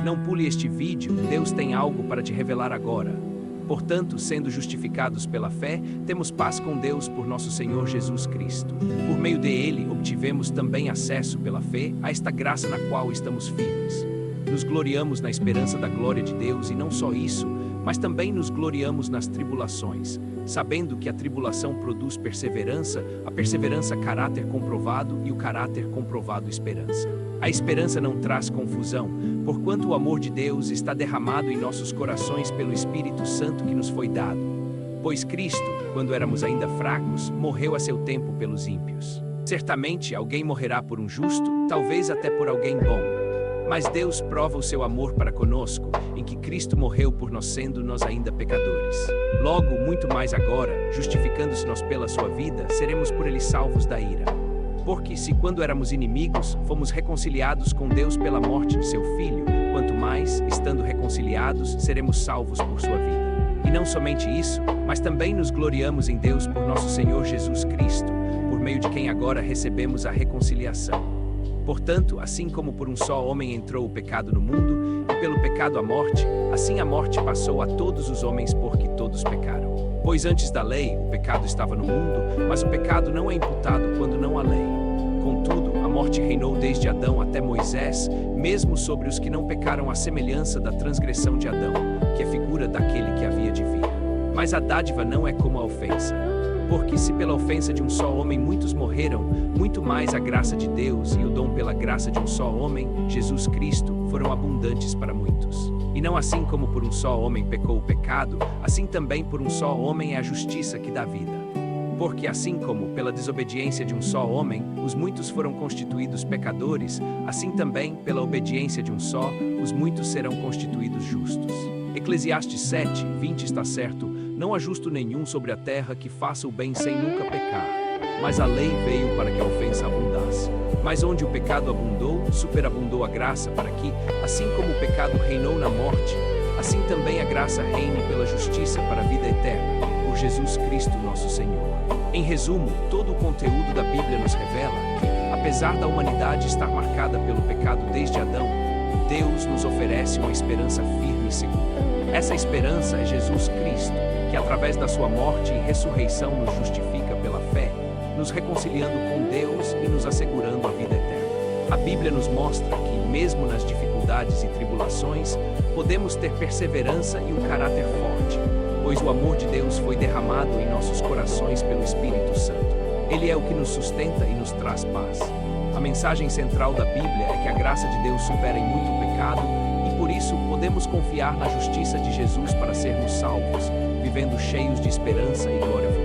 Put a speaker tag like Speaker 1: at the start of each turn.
Speaker 1: Não pule este vídeo, Deus tem algo para te revelar agora. Portanto, sendo justificados pela fé, temos paz com Deus por nosso Senhor Jesus Cristo. Por meio dele, obtivemos também acesso pela fé a esta graça na qual estamos firmes. Nos gloriamos na esperança da glória de Deus e não só isso, mas também nos gloriamos nas tribulações, sabendo que a tribulação produz perseverança, a perseverança caráter comprovado e o caráter comprovado esperança. A esperança não traz confusão, porquanto o amor de Deus está derramado em nossos corações pelo Espírito Santo que nos foi dado. Pois Cristo, quando éramos ainda fracos, morreu a seu tempo pelos ímpios. Certamente alguém morrerá por um justo, talvez até por alguém bom. Mas Deus prova o seu amor para conosco, em que Cristo morreu por nós sendo nós ainda pecadores. Logo, muito mais agora, justificando-se nós pela sua vida, seremos por ele salvos da ira. Porque se quando éramos inimigos, fomos reconciliados com Deus pela morte de seu Filho, quanto mais, estando reconciliados, seremos salvos por sua vida. E não somente isso, mas também nos gloriamos em Deus por nosso Senhor Jesus Cristo, por meio de quem agora recebemos a reconciliação. Portanto, assim como por um só homem entrou o pecado no mundo, e pelo pecado a morte, assim a morte passou a todos os homens porque todos pecaram. Pois antes da lei, o pecado estava no mundo, mas o pecado não é imputado quando não há lei. Contudo, a morte reinou desde Adão até Moisés, mesmo sobre os que não pecaram à semelhança da transgressão de Adão, que é figura daquele que havia de vir. Mas a dádiva não é como a ofensa. Porque se pela ofensa de um só homem muitos morreram, muito mais a graça de Deus e o dom pela graça de um só homem, Jesus Cristo, foram abundantes para muitos. E não assim como por um só homem pecou o pecado, assim também por um só homem é a justiça que dá vida. Porque assim como pela desobediência de um só homem, os muitos foram constituídos pecadores, assim também pela obediência de um só, os muitos serão constituídos justos. Eclesiastes 7:20 está certo. Não há justo nenhum sobre a terra que faça o bem sem nunca pecar. Mas a lei veio para que a ofensa abundasse. Mas onde o pecado abundou, superabundou a graça para que, assim como o pecado reinou na morte, assim também a graça reine pela justiça para a vida eterna, por Jesus Cristo nosso Senhor. Em resumo, todo o conteúdo da Bíblia nos revela que, apesar da humanidade estar marcada pelo pecado desde Adão, Deus nos oferece uma esperança firme e segura. Essa esperança é Jesus Cristo, que através da sua morte e ressurreição nos justifica pela fé, nos reconciliando com Deus e nos assegurando a vida eterna. A Bíblia nos mostra que, mesmo nas dificuldades e tribulações, podemos ter perseverança e um caráter forte, pois o amor de Deus foi derramado em nossos corações pelo Espírito Santo. Ele é o que nos sustenta e nos traz paz. A mensagem central da Bíblia é que a graça de Deus supera em muito o pecado e, por isso, podemos confiar na justiça de Jesus para sermos salvos, vivendo cheios de esperança e glória futura.